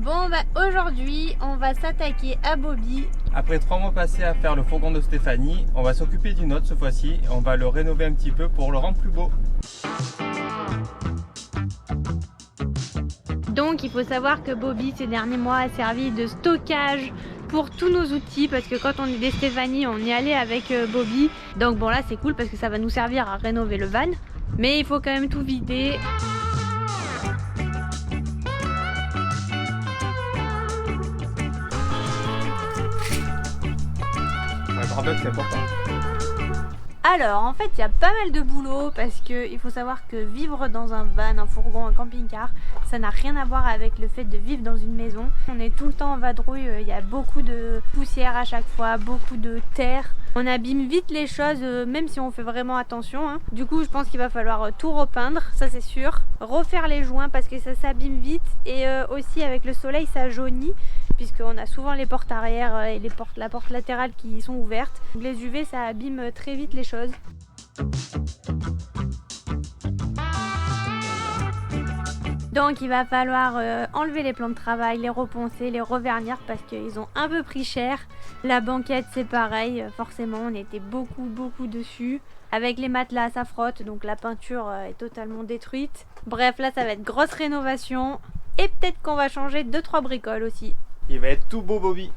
Bon bah aujourd'hui on va s'attaquer à Bobby. Après 3 mois passés à faire le fourgon de Stéphanie, on va s'occuper du nôtre cette fois-ci et on va le rénover un petit peu pour le rendre plus beau. Donc il faut savoir que Bobby ces derniers mois a servi de stockage pour tous nos outils parce que quand on est des Stéphanie on est allé avec Bobby. Donc bon là c'est cool parce que ça va nous servir à rénover le van. Mais il faut quand même tout vider. C'est important. Alors en fait il y a pas mal de boulot parce que il faut savoir que vivre dans un van, un fourgon, un camping-car, ça n'a rien à voir avec le fait de vivre dans une maison. On est tout le temps en vadrouille, il y a beaucoup de poussière à chaque fois, beaucoup de terre. On abîme vite les choses même si on fait vraiment attention hein. Du coup je pense qu'il va falloir tout repeindre, ça c'est sûr. Refaire les joints parce que ça s'abîme vite et aussi avec le soleil ça jaunit puisqu'on a souvent les portes arrière et la porte latérale qui sont ouvertes. Donc les UV ça abîme très vite les choses. Donc il va falloir enlever les plans de travail, les reponcer, les revernir parce qu'ils ont un peu pris cher. La banquette c'est pareil, forcément on était beaucoup dessus. Avec les matelas ça frotte donc la peinture est totalement détruite. Bref là ça va être grosse rénovation et peut-être qu'on va changer 2-3 bricoles aussi. Il va être tout beau Bobby.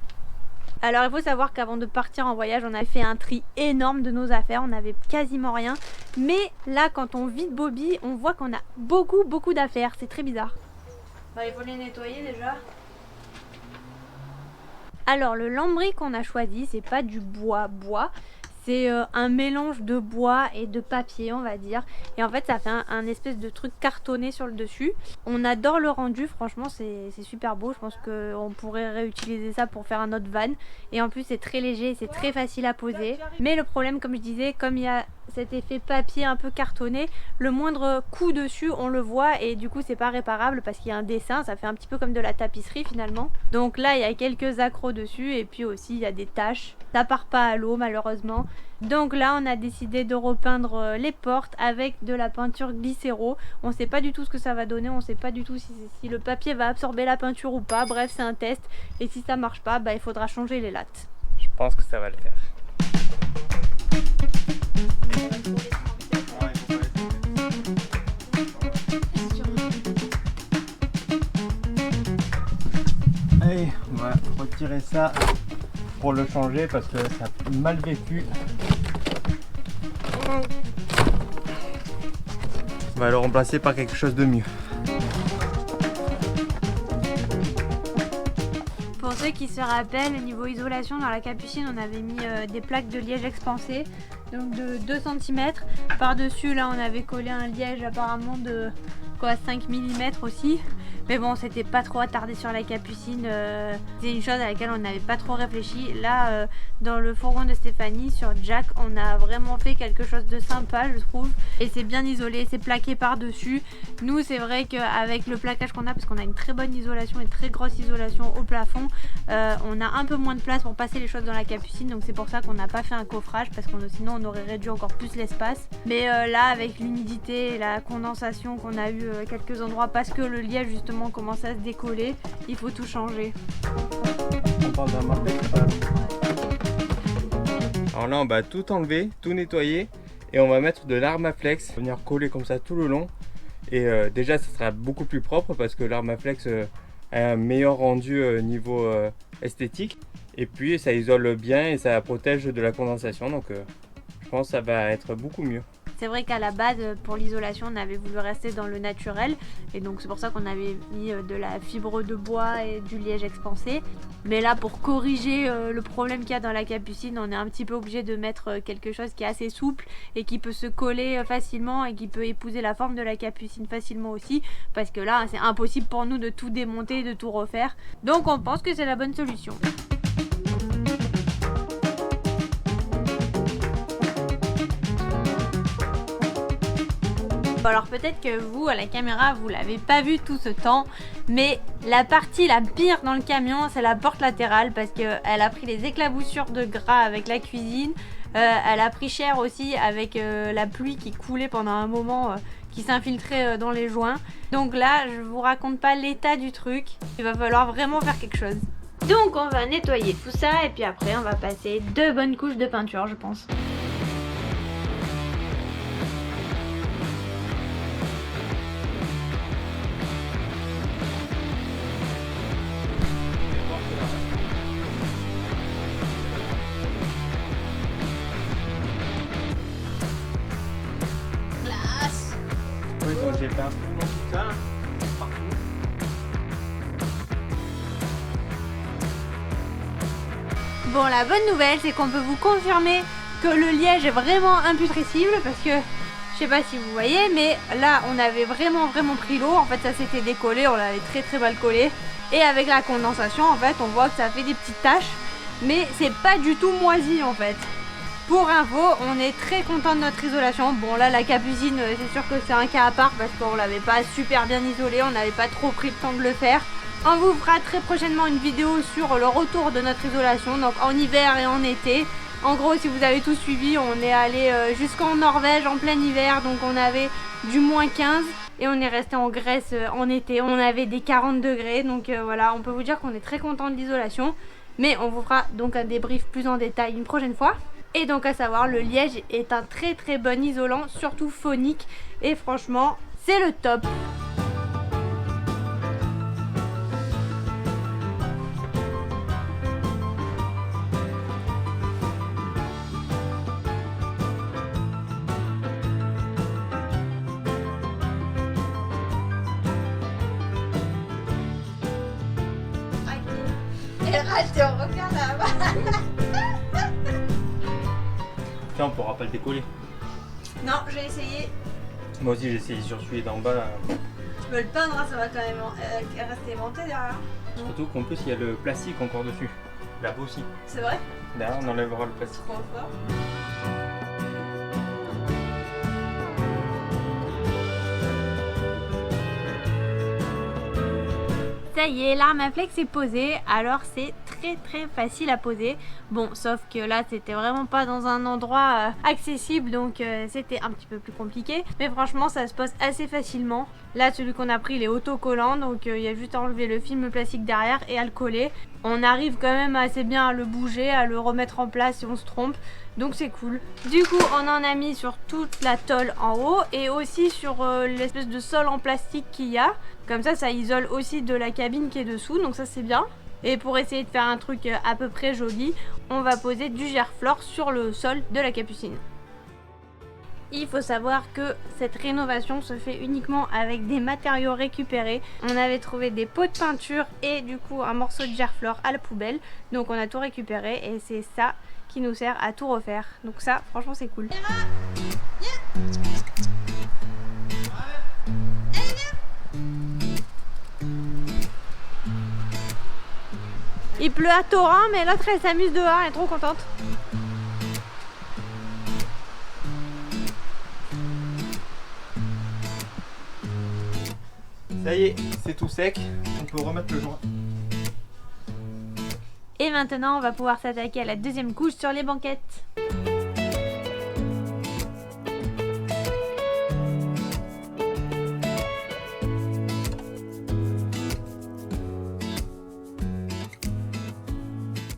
Alors il faut savoir qu'avant de partir en voyage on a fait un tri énorme de nos affaires, on avait quasiment rien. Mais là quand on vide Bobby on voit qu'on a beaucoup d'affaires, c'est très bizarre. Bah, il faut les nettoyer déjà. Alors le lambris qu'on a choisi c'est pas du bois, c'est un mélange de bois et de papier on va dire. Et en fait ça fait un espèce de truc cartonné sur le dessus. On adore le rendu, franchement c'est super beau. Je pense qu'on pourrait réutiliser ça pour faire un autre van. Et en plus c'est très léger, c'est très facile à poser. Mais le problème comme je disais, comme il y a cet effet papier un peu cartonné, le moindre coup dessus on le voit et du coup c'est pas réparable parce qu'il y a un dessin, ça fait un petit peu comme de la tapisserie finalement. Donc là il y a quelques accros dessus et puis aussi il y a des taches, ça part pas à l'eau malheureusement. Donc là on a décidé de repeindre les portes avec de la peinture glycéro. On sait pas du tout ce que ça va donner, on sait pas du tout si le papier va absorber la peinture ou pas, bref c'est un test et si ça marche pas bah, il faudra changer les lattes. Je pense que ça va le faire. Allez, on va retirer ça pour le changer parce que ça a mal vécu. On va le remplacer par quelque chose de mieux. Pour ceux qui se rappellent, au niveau isolation dans la capucine on avait mis des plaques de liège expansé, donc de 2 cm. Par dessus là on avait collé un liège apparemment de 5 mm aussi. Mais bon c'était pas trop attardé sur la capucine, c'est une chose à laquelle on n'avait pas trop réfléchi. Là dans le fourgon de Stéphanie sur Jack on a vraiment fait quelque chose de sympa je trouve. Et c'est bien isolé, c'est plaqué par dessus. Nous c'est vrai qu'avec le plaquage qu'on a, parce qu'on a une très bonne isolation, une très grosse isolation au plafond, on a un peu moins de place pour passer les choses dans la capucine. Donc c'est pour ça qu'on n'a pas fait un coffrage parce que sinon on aurait réduit encore plus l'espace. Mais là avec l'humidité et la condensation qu'on a eu quelques endroits parce que le liège justement commence à se décoller, il faut tout changer. On parle d'un marqué. Alors là on va tout enlever, tout nettoyer et on va mettre de l'Armaflex, venir coller comme ça tout le long. Et déjà ça sera beaucoup plus propre parce que l'Armaflex a un meilleur rendu niveau esthétique. Et puis ça isole bien et ça protège de la condensation, donc je pense que ça va être beaucoup mieux. C'est vrai qu'à la base, pour l'isolation, on avait voulu rester dans le naturel. Et donc c'est pour ça qu'on avait mis de la fibre de bois et du liège expansé. Mais là, pour corriger le problème qu'il y a dans la capucine, on est un petit peu obligé de mettre quelque chose qui est assez souple et qui peut se coller facilement et qui peut épouser la forme de la capucine facilement aussi. Parce que là, c'est impossible pour nous de tout démonter et de tout refaire. Donc on pense que c'est la bonne solution. Bon alors peut-être que vous à la caméra vous l'avez pas vu tout ce temps, mais la partie la pire dans le camion c'est la porte latérale parce qu'elle a pris les éclaboussures de gras avec la cuisine. Elle a pris cher aussi avec la pluie qui coulait pendant un moment qui s'infiltrait dans les joints. Donc là, je vous raconte pas l'état du truc. Il va falloir vraiment faire quelque chose. Donc on va nettoyer tout ça et puis après on va passer 2 bonnes couches de peinture, je pense. Oui, donc j'ai fait un trou dans tout ça, partout. Bon, la bonne nouvelle, c'est qu'on peut vous confirmer que le liège est vraiment imputrescible parce que, je sais pas si vous voyez, mais là, on avait vraiment pris l'eau. En fait, ça s'était décollé, on l'avait très mal collé. Et avec la condensation, en fait, on voit que ça fait des petites taches, mais c'est pas du tout moisi, en fait. Pour info, on est très content de notre isolation. Bon là la capucine, c'est sûr que c'est un cas à part parce qu'on l'avait pas super bien isolé, on n'avait pas trop pris le temps de le faire. On vous fera très prochainement une vidéo sur le retour de notre isolation, donc en hiver et en été. En gros, si vous avez tout suivi, on est allé jusqu'en Norvège en plein hiver, donc on avait du -15 et on est resté en Grèce en été, on avait des 40 degrés, donc voilà, on peut vous dire qu'on est très content de l'isolation. Mais on vous fera donc un débrief plus en détail une prochaine fois. Et donc à savoir, le liège est un très bon isolant, surtout phonique, et franchement c'est le top. Regarde là-bas. Tiens, on pourra pas le décoller. Non, j'ai essayé. Moi aussi j'ai essayé sur celui d'en bas. Tu peux le peindre, ça va quand même rester aimanté derrière. Surtout qu'en plus il y a le plastique encore dessus. Là-bas aussi. C'est vrai? Derrière on enlèvera le plastique. Trop fort. Ça y est, l'arme à flex est posée, alors c'est très facile à poser. Bon, sauf que là c'était vraiment pas dans un endroit accessible, donc c'était un petit peu plus compliqué. Mais franchement ça se pose assez facilement. Là celui qu'on a pris il est autocollant, donc il y a juste à enlever le film plastique derrière et à le coller. On arrive quand même assez bien à le bouger, à le remettre en place si on se trompe. Donc c'est cool. Du coup on en a mis sur toute la tôle en haut et aussi sur l'espèce de sol en plastique qu'il y a. Comme ça isole aussi de la cabine qui est dessous, donc ça c'est bien. Et pour essayer de faire un truc à peu près joli, on va poser du Gerflor sur le sol de la capucine. Il faut savoir que cette rénovation se fait uniquement avec des matériaux récupérés. On avait trouvé des pots de peinture et du coup un morceau de Gerflor à la poubelle. Donc on a tout récupéré et c'est ça qui nous sert à tout refaire. Donc ça, franchement c'est cool. Il pleut à torrent, mais l'autre elle s'amuse dehors, elle est trop contente. Ça y est, c'est tout sec, on peut remettre le joint. Et maintenant on va pouvoir s'attaquer à la deuxième couche sur les banquettes.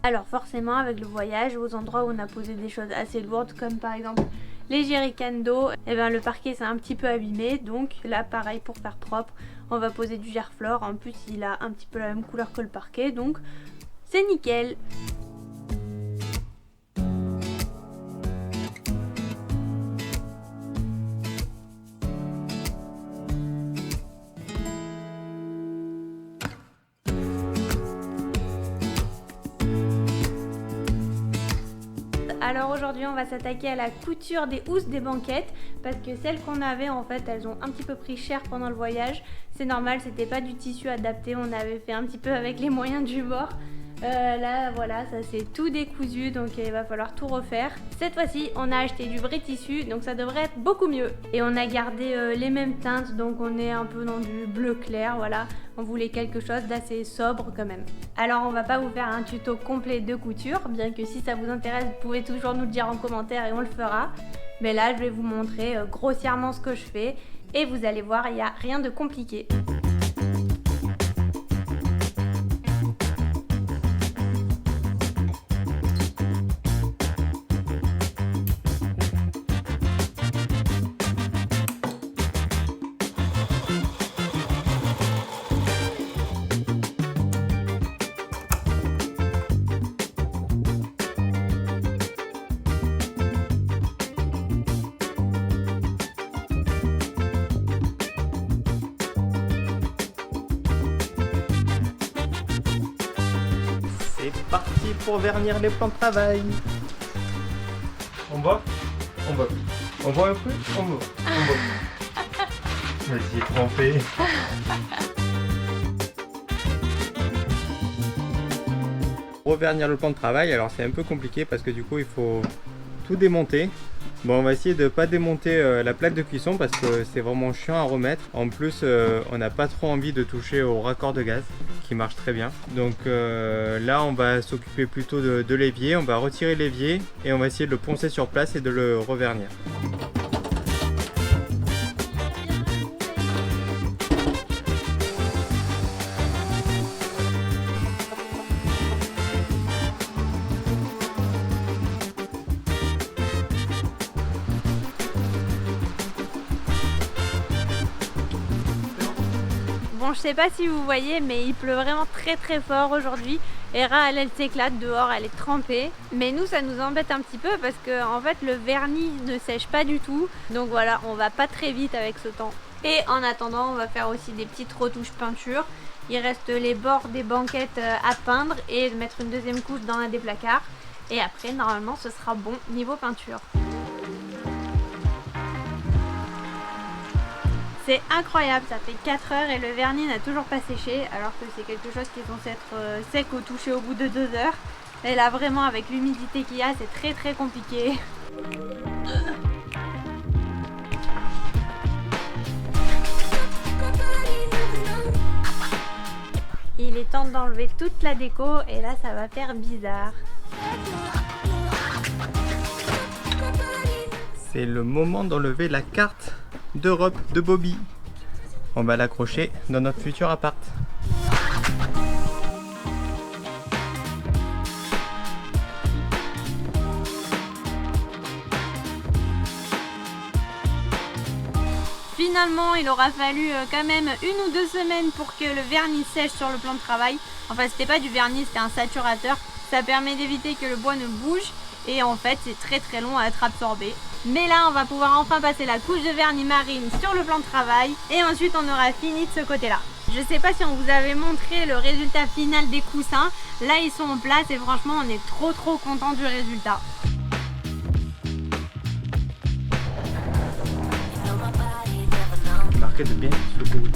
Alors forcément avec le voyage, aux endroits où on a posé des choses assez lourdes comme par exemple les jerrycans d'eau, et ben le parquet s'est un petit peu abîmé, donc là pareil pour faire propre, on va poser du Gerflor. En plus il a un petit peu la même couleur que le parquet, donc c'est nickel. Alors aujourd'hui on va s'attaquer à la couture des housses des banquettes parce que celles qu'on avait en fait elles ont un petit peu pris cher pendant le voyage. C'est normal, c'était pas du tissu adapté, on avait fait un petit peu avec les moyens du bord. Là voilà, ça c'est tout décousu, donc il va falloir tout refaire. Cette fois-ci on a acheté du vrai tissu, donc ça devrait être beaucoup mieux. Et on a gardé les mêmes teintes, donc on est un peu dans du bleu clair, voilà. On voulait quelque chose d'assez sobre quand même. Alors on va pas vous faire un tuto complet de couture, bien que si ça vous intéresse vous pouvez toujours nous le dire en commentaire et on le fera. Mais là je vais vous montrer grossièrement ce que je fais. et vous allez voir, il n'y a rien de compliqué. C'est parti pour vernir les plans de travail. On boit? On boit. On boit un peu? On boit. On boit. Vas-y, trempé. Revernir le plan de travail, alors c'est un peu compliqué parce que du coup il faut tout démonter. Bon, on va essayer de ne pas démonter la plaque de cuisson parce que c'est vraiment chiant à remettre. En plus, on n'a pas trop envie de toucher au raccord de gaz qui marche très bien. Donc là, on va s'occuper plutôt de l'évier. On va retirer l'évier et on va essayer de le poncer sur place et de le revernir. Bon, je sais pas si vous voyez, mais il pleut vraiment très fort aujourd'hui. Hera, elle s'éclate dehors, elle est trempée. Mais nous, ça nous embête un petit peu parce que en fait, le vernis ne sèche pas du tout. Donc voilà, on va pas très vite avec ce temps. Et en attendant, on va faire aussi des petites retouches peinture. Il reste les bords des banquettes à peindre et mettre une deuxième couche dans un des placards. Et après, normalement, ce sera bon niveau peinture. C'est incroyable, ça fait 4 heures et le vernis n'a toujours pas séché alors que c'est quelque chose qui est censé être sec au toucher au bout de 2 heures. Et là vraiment avec l'humidité qu'il y a, c'est très compliqué. Il est temps d'enlever toute la déco et là ça va faire bizarre. C'est le moment d'enlever la carte d'Europe de Bobby. On va l'accrocher dans notre futur appart. Finalement, il aura fallu quand même 1 ou 2 semaines pour que le vernis sèche sur le plan de travail. Enfin, c'était pas du vernis, c'était un saturateur. Ça permet d'éviter que le bois ne bouge. Et en fait, c'est très long à être absorbé. Mais là, on va pouvoir enfin passer la couche de vernis marine sur le plan de travail. Et ensuite, on aura fini de ce côté-là. Je sais pas si on vous avait montré le résultat final des coussins. Là, ils sont en place et franchement, on est trop content du résultat. Marquez de bien le coup.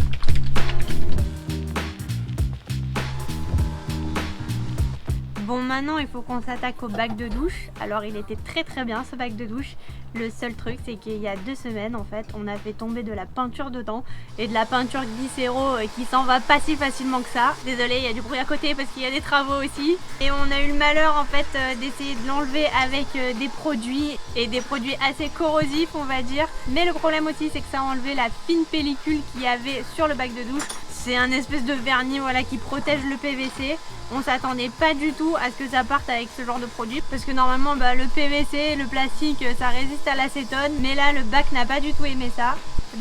Bon, maintenant il faut qu'on s'attaque au bac de douche. Alors il était très bien ce bac de douche. Le seul truc c'est qu'il y a 2 semaines en fait on a fait tomber de la peinture dedans. Et de la peinture glycéro qui s'en va pas si facilement que ça. Désolée, il y a du bruit à côté parce qu'il y a des travaux aussi. Et on a eu le malheur en fait d'essayer de l'enlever avec des produits. Et des produits assez corrosifs on va dire. Mais le problème aussi c'est que ça a enlevé la fine pellicule qu'il y avait sur le bac de douche. C'est un espèce de vernis voilà, qui protège le PVC. On s'attendait pas du tout à ce que ça parte avec ce genre de produit parce que normalement le PVC, le plastique, ça résiste à l'acétone, mais là le bac n'a pas du tout aimé ça.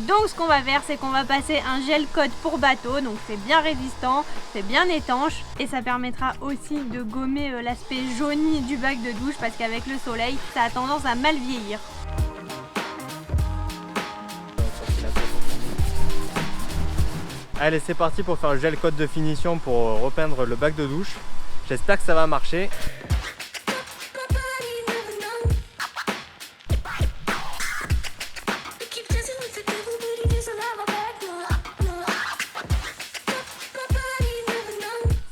Donc ce qu'on va faire c'est qu'on va passer un gel coat pour bateau, donc c'est bien résistant, c'est bien étanche et ça permettra aussi de gommer l'aspect jauni du bac de douche parce qu'avec le soleil ça a tendance à mal vieillir. Allez, c'est parti pour faire le gel coat de finition pour repeindre le bac de douche. J'espère que ça va marcher.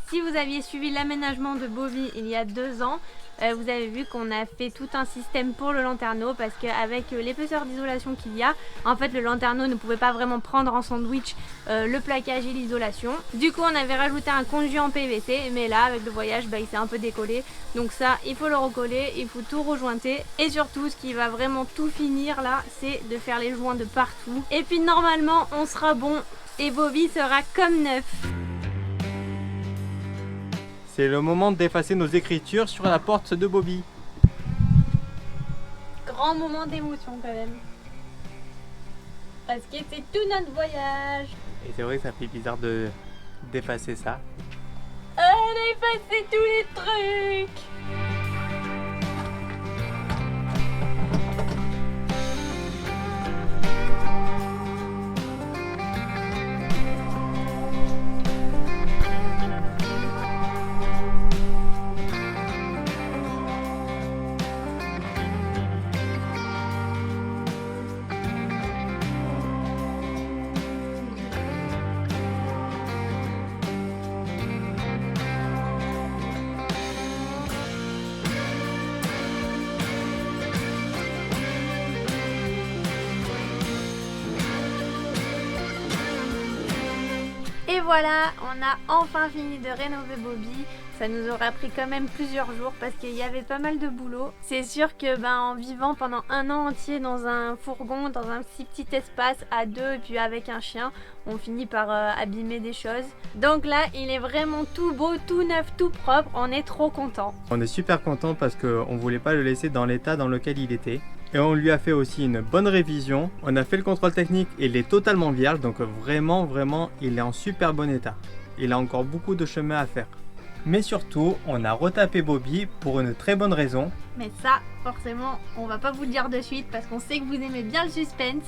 Si vous aviez suivi l'aménagement de Bobby il y a 2 ans, Vous avez vu qu'on a fait tout un système pour le lanterneau parce qu'avec l'épaisseur d'isolation qu'il y a, en fait le lanterneau ne pouvait pas vraiment prendre en sandwich le plaquage et l'isolation. Du coup on avait rajouté un conduit en PVC, mais là avec le voyage il s'est un peu décollé. Donc ça il faut le recoller, il faut tout rejointer et surtout ce qui va vraiment tout finir là c'est de faire les joints de partout. Et puis normalement on sera bon et Bobby sera comme neuf. C'est le moment d'effacer nos écritures sur la porte de Bobby. Grand moment d'émotion quand même. Parce que c'est tout notre voyage. Et c'est vrai que ça fait bizarre d'effacer ça. On a effacé tous les trucs. Et voilà, on a enfin fini de rénover Bobby. Ça nous aura pris quand même plusieurs jours parce qu'il y avait pas mal de boulot. C'est sûr que en vivant pendant un an entier dans un fourgon, dans un si petit espace à deux et puis avec un chien, on finit par abîmer des choses. Donc là, il est vraiment tout beau, tout neuf, tout propre. On est trop content. On est super content parce qu'on voulait pas le laisser dans l'état dans lequel il était. Et on lui a fait aussi une bonne révision. On a fait le contrôle technique et il est totalement vierge. Donc vraiment, il est en super bon état. Il a encore beaucoup de chemin à faire. Mais surtout, on a retapé Bobby pour une très bonne raison. Mais ça, forcément, on va pas vous le dire de suite parce qu'on sait que vous aimez bien le suspense.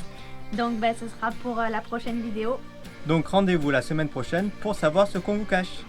Donc ce sera pour la prochaine vidéo. Donc rendez-vous la semaine prochaine pour savoir ce qu'on vous cache.